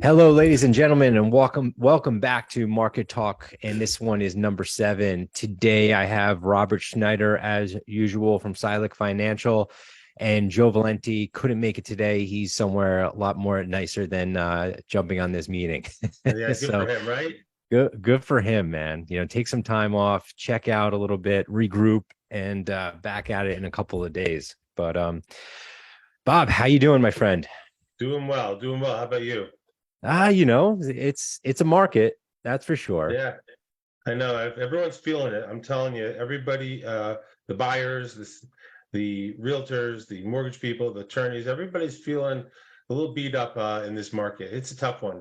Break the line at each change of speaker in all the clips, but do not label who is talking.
Hello, ladies and gentlemen, and welcome back to Market Talk. And this one is number 7. Today, I have Robert Schneider, as usual, from Silac Financial, and Joe Valenti couldn't make it today. He's somewhere a lot more nicer than jumping on this meeting.
Yeah, good for
So
him, right?
good for him, man. Take some time off, check out a little bit, regroup, and back at it in a couple of days. But Bob, how you doing, my friend?
Doing well, doing well. How about you?
It's a market, that's for sure.
Yeah, I know. Everyone's feeling it. I'm telling you, everybody, the buyers, the realtors, the mortgage people, the attorneys, everybody's feeling a little beat up in this market. It's a tough one.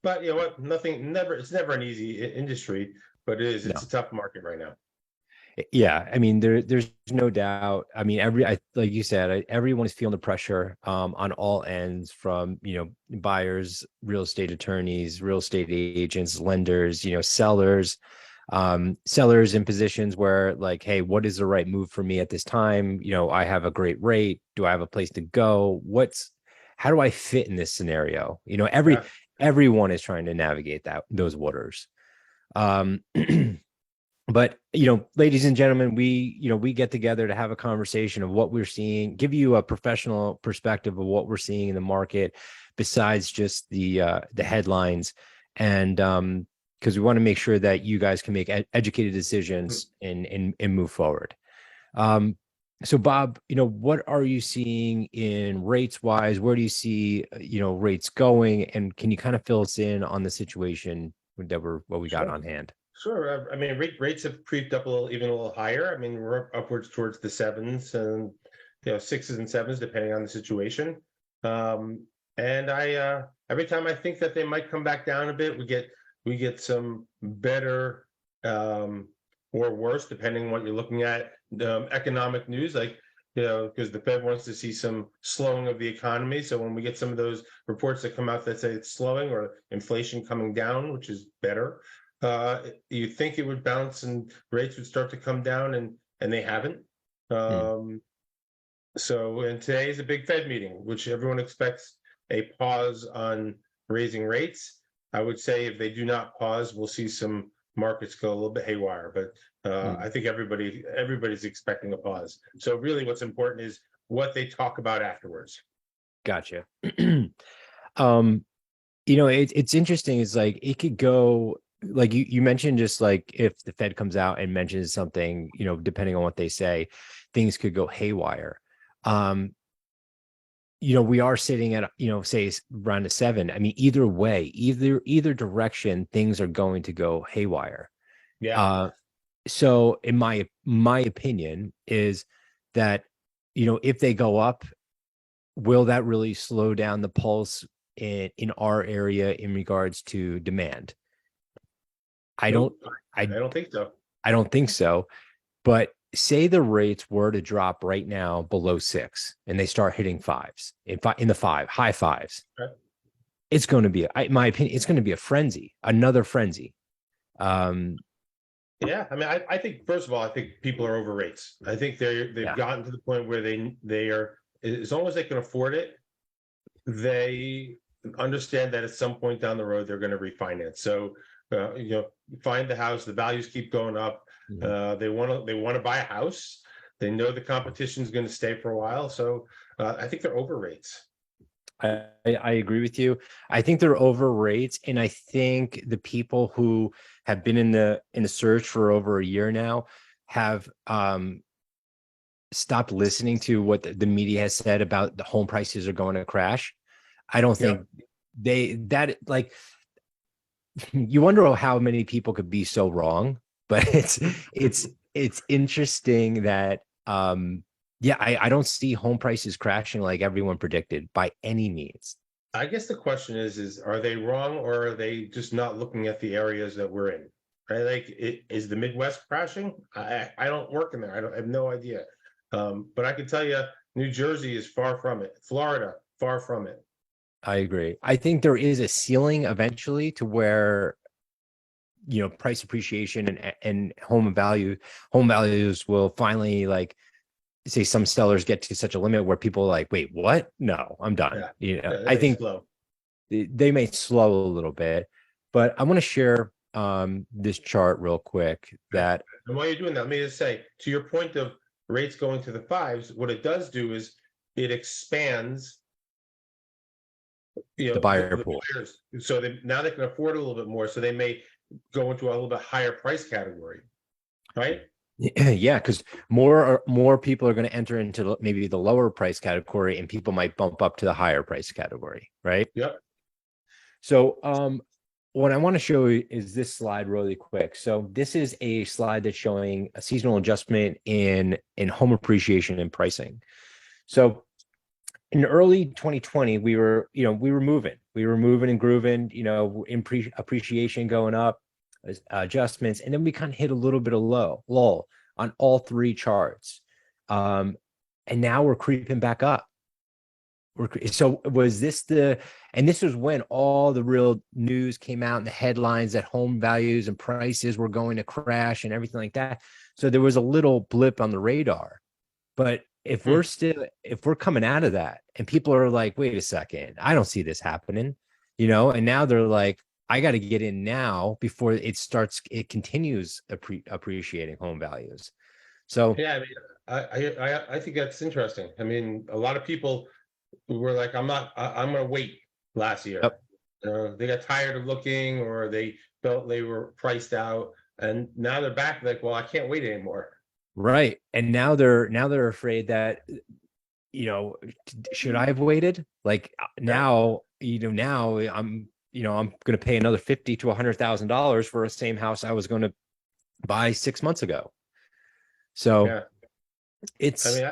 But you know what? It's never an easy industry, but it is. It's
No.
a tough market right now.
Yeah, I mean there's no doubt. I mean like you said, everyone is feeling the pressure on all ends, from buyers, real estate attorneys, real estate agents, lenders, sellers, sellers in positions where, like, hey, what is the right move for me at this time? I have a great rate. Do I have a place to go? How do I fit in this scenario?
Yeah.
Everyone is trying to navigate those waters. Um But, ladies and gentlemen, we get together to have a conversation of what we're seeing, give you a professional perspective of what we're seeing in the market, besides just the headlines. And because we want to make sure that you guys can make educated decisions and move forward. Um, so Bob, what are you seeing in rates wise? Where do you see, rates going? And can you kind of fill us in on the situation what we got
Sure.
on hand?
Sure. I mean, rates have creeped up even a little higher. I mean, we're upwards towards the sevens and sixes and sevens, depending on the situation. Um, and every time I think that they might come back down a bit, we get some better or worse, depending on what you're looking at. Economic news, like because the Fed wants to see some slowing of the economy. So when we get some of those reports that come out that say it's slowing or inflation coming down, which is better, you think it would bounce and rates would start to come down, and they haven't.
Hmm.
And today is a big Fed meeting, which everyone expects a pause on raising rates. I would say if they do not pause, we'll see some markets go a little bit haywire. But
Hmm.
I think everybody's expecting a pause. So really, what's important is what they talk about afterwards.
Gotcha. um it's interesting. It's like it could go, like you mentioned, just like if the Fed comes out and mentions something, depending on what they say, things could go haywire. um we are sitting at, say around a 7. I mean, either way, either direction, things are going to go haywire.
Yeah.
uh so in my opinion is that, if they go up, will that really slow down the pulse in our area in regards to demand? I don't
Nope. I
I
don't think so.
I don't think so. But say the rates were to drop right now below 6 and they start hitting fives, in the high fives.
Okay.
It's going to be, in my opinion, it's going to be a frenzy, another frenzy. Um,
Yeah, I mean, I think first of all, I think people are over rates. I think they've
yeah.
gotten to the point where they are, as long as they can afford it, they understand that at some point down the road they're going to refinance. So find the house, the values keep going up.
Mhm.
They want to buy a house. They know the competition is going to stay for a while. So I think they're over rates.
I agree with you. I think they're over rates, and I think the people who have been in the search for over a year now have stopped listening to what the media has said about the home prices are going to crash. I don't
Yep.
think that, like, you wonder how many people could be so wrong, but it's interesting that yeah, I don't see home prices crashing like everyone predicted by any means.
I guess the question is are they wrong or are they just not looking at the areas that we're in? Right? Like, is the Midwest crashing? I don't work in there. I have no idea. But I can tell you, New Jersey is far from it. Florida, far from it.
I agree. I think there is a ceiling eventually to where, price appreciation and home values will finally, like, say some sellers get to such a limit where people are like, wait, what? No, I'm done.
Yeah,
I
they
think
slow.
they may slow a little bit, but I want to share this chart real quick that
And while you're doing that, let me just say, to your point of rates going to the fives, what it does do is it expands,
the buyer
the
pool.
buyers. So now they can afford a little bit more, so they may go into a little bit higher price category, right?
Yeah, because more people are going to enter into maybe the lower price category, and people might bump up to the higher price category, right?
Yep.
So, what I want to show you is this slide really quick. So this is a slide that's showing a seasonal adjustment in home appreciation and pricing. So in early 2020, we were moving and grooving, appreciation going up, adjustments, and then we kind of hit a little bit of lull on all three charts. And now we're creeping back up. So was this and this was when all the real news came out in the headlines that home values and prices were going to crash and everything like that. So there was a little blip on the radar. But if we're coming out of that and people are like, wait a second, I don't see this happening, and now they're like, I got to get in now before it continues appreciating home values. So
Yeah, I mean, I think that's interesting. I mean, a lot of people were like, I'm going to wait last year.
yep,
They got tired of looking, or they felt they were priced out, and now they're back like, well, I can't wait anymore.
right. And now they're afraid that, should I have waited? Like now, now I'm going to pay another $50,000 to $100,000 for a same house I was going to buy 6 months ago. So
Yeah, I
it's
mean,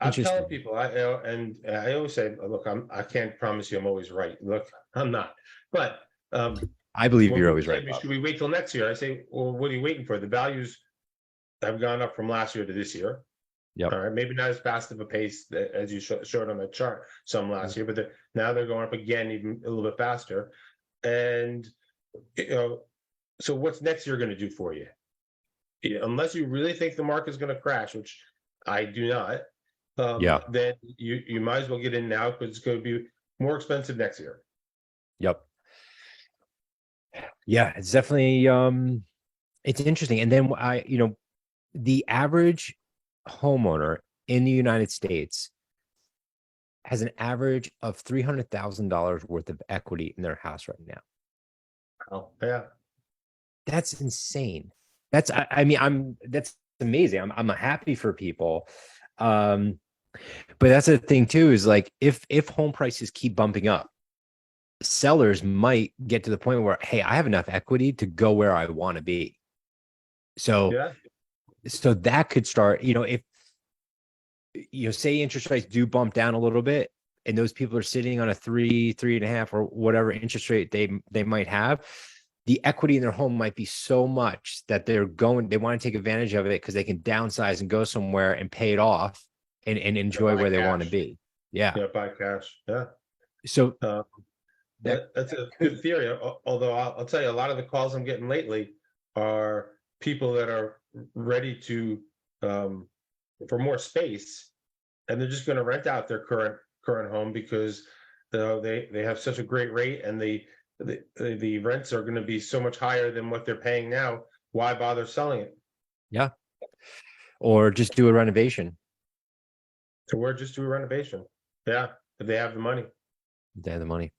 I'm
interesting.
telling people, and I always say, look, I can't promise you I'm always right. Look, I'm not, but
I believe
when
you're
people
always
say,
right, Bob.
should we wait till next year? I say, well, what are you waiting for? The values have gone up from last year to this year.
Yep.
All right, maybe not as fast of a pace as you showed on the chart some last year, but now they're going up again, even a little bit faster. And so what's next year going to do for you? Unless you really think the market is going to crash, which I do not,
Yeah.
then you might as well get in now, because it's going to be more expensive next year.
Yep. Yeah, it's definitely it's interesting. And then the average homeowner in the United States has an average of $300,000 worth of equity in their house right now.
Oh, yeah.
That's insane. That's that's amazing. I'm happy for people. But that's the thing too, is like if home prices keep bumping up, sellers might get to the point where, hey, I have enough equity to go where I want to be. So
Yeah.
so that could start, if say interest rates do bump down a little bit, and those people are sitting on a 3.5, or whatever interest rate they might have, the equity in their home might be so much that they want to take advantage of it because they can downsize and go somewhere and pay it off and enjoy
Buy
where they want to
cash.
be. Yeah.
Yeah, buy cash. Yeah.
So
That's a good theory. Although I'll tell you, a lot of the calls I'm getting lately are people that are ready to for more space, and they're just going to rent out their current home because they have such a great rate, and the rents are going to be so much higher than what they're paying now. Why bother selling it?
yeah, or just do a renovation.
So we're just do a renovation. Yeah, if they have the money.
They have the money.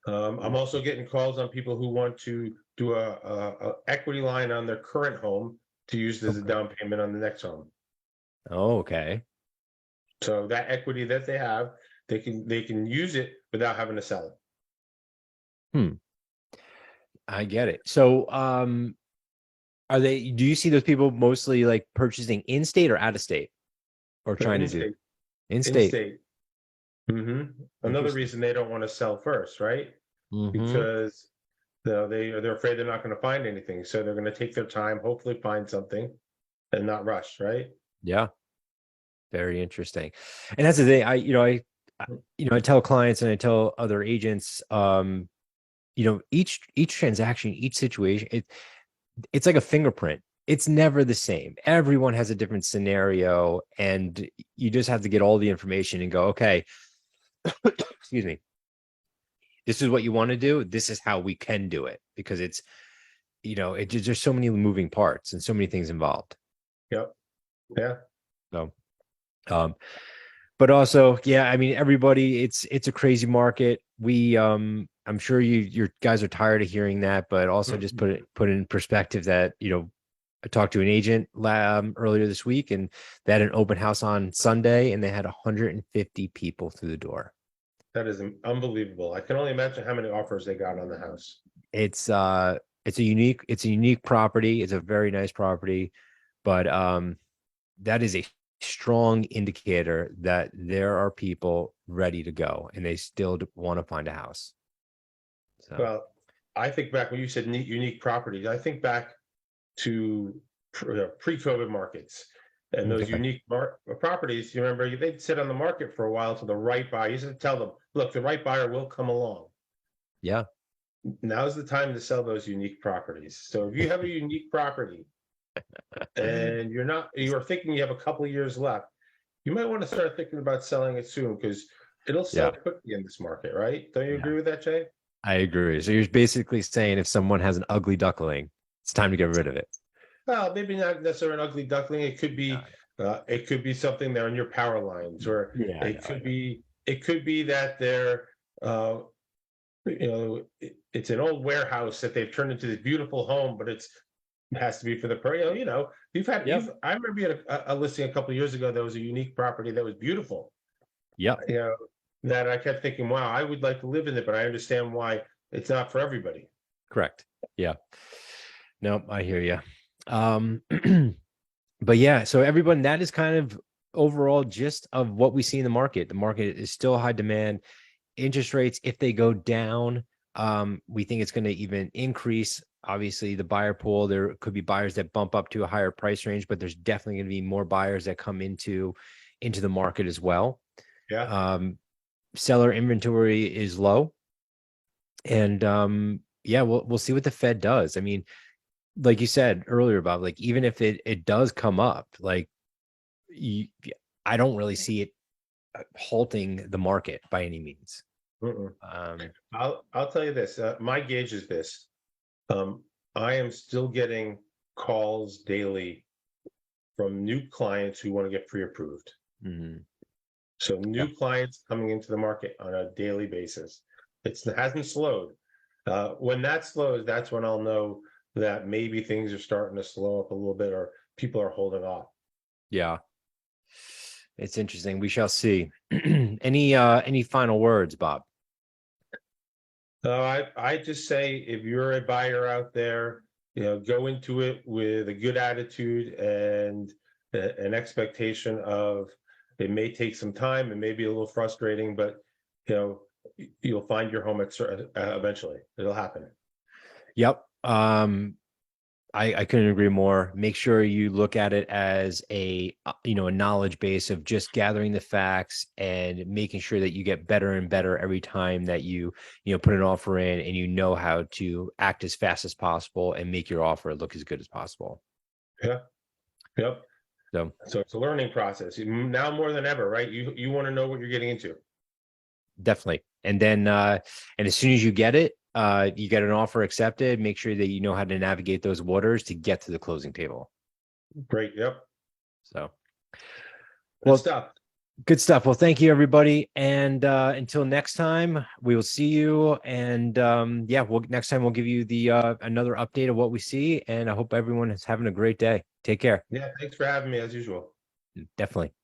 I'm also getting calls on people who want to do a equity line on their current home to use as a down payment on the next home.
Oh, okay.
So that equity that they have, they can use it without having to sell it.
I get it. So do you see those people mostly like purchasing in state or out of state, or trying to do
In-state.
in state?
In-state. Another reason they don't want to sell first, right? Because they're afraid they're not going to find anything, so they're going to take their time, hopefully find something, and not rush, right?
Yeah. Very interesting. And that's the thing. I tell clients and I tell other agents, each transaction, each situation, it's like a fingerprint. It's never the same. Everyone has a different scenario, and you just have to get all the information and go, okay, excuse me. this is what you want to do. This is how we can do it, because it's, there's so many moving parts and so many things involved.
Yep. Yeah.
So, but also, yeah, I mean, everybody, it's a crazy market. I'm sure you guys are tired of hearing that, but also just put in perspective that, I talked to an agent earlier this week, and they had an open house on Sunday, and they had 150 people through the door.
That is unbelievable. I can only imagine how many offers they got on the house.
It's a unique property. It's a very nice property, but that is a strong indicator that there are people ready to go, and they still want to find a house. So,
Well, I think back when you said unique properties, I think back to pre-COVID markets. And those
okay.
unique properties, you remember, they'd sit on the market for a while till the right buyer. You used to tell them, look, the right buyer will come along.
Yeah.
Now's the time to sell those unique properties. So if you have a unique property and you are thinking you have a couple of years left, you might want to start thinking about selling it soon, because it'll sell quickly in this market, right? Don't you agree with that, Jay?
I agree. So you're basically saying if someone has an ugly duckling, it's time to get rid of it.
Well, maybe not necessarily an ugly duckling. It could be something there on your power lines, or it could be that they're it's an old warehouse that they've turned into this beautiful home, but it has to be for the I remember you had a listing a couple of years ago that was a unique property that was beautiful.
Yeah.
That I kept thinking, wow, I would like to live in it, but I understand why it's not for everybody.
Correct. Yeah. No, I hear you. But yeah, so everyone, that is kind of overall gist of what we see in the market. The market is still high demand. Interest rates, if they go down, we think it's going to even increase. Obviously, the buyer pool, there could be buyers that bump up to a higher price range, but there's definitely going to be more buyers that come into the market as well.
Yeah.
Seller inventory is low, and we'll see what the Fed does. I mean, like you said earlier, Bob, like even if it does come up, like I don't really see it halting the market by any means.
I'll tell you this. My gauge is this. I am still getting calls daily from new clients who want to get pre-approved. So new clients coming into the market on a daily basis. It hasn't slowed. When that slows, that's when I'll know that maybe things are starting to slow up a little bit, or people are holding off.
Yeah. It's interesting. We shall see. Any final words, Bob?
I just say, if you're a buyer out there, go into it with a good attitude and an expectation of it may take some time and may be a little frustrating, but you'll find your home eventually. It'll happen.
Yep. I couldn't agree more. Make sure you look at it as a knowledge base of just gathering the facts and making sure that you get better and better every time that you put an offer in, and how to act as fast as possible and make your offer look as good as possible.
Yeah. Yep.
So
it's a learning process now more than ever, right? You want to know what you're getting into.
Definitely. And then and as soon as you get it, you get an offer accepted, make sure that you know how to navigate those waters to get to the closing table.
Great. Yep.
So
good stuff.
Well, thank you, everybody. And until next time, we will see you. And next time we'll give you the another update of what we see. And I hope everyone is having a great day. Take care.
Yeah. Thanks for having me as usual.
Definitely.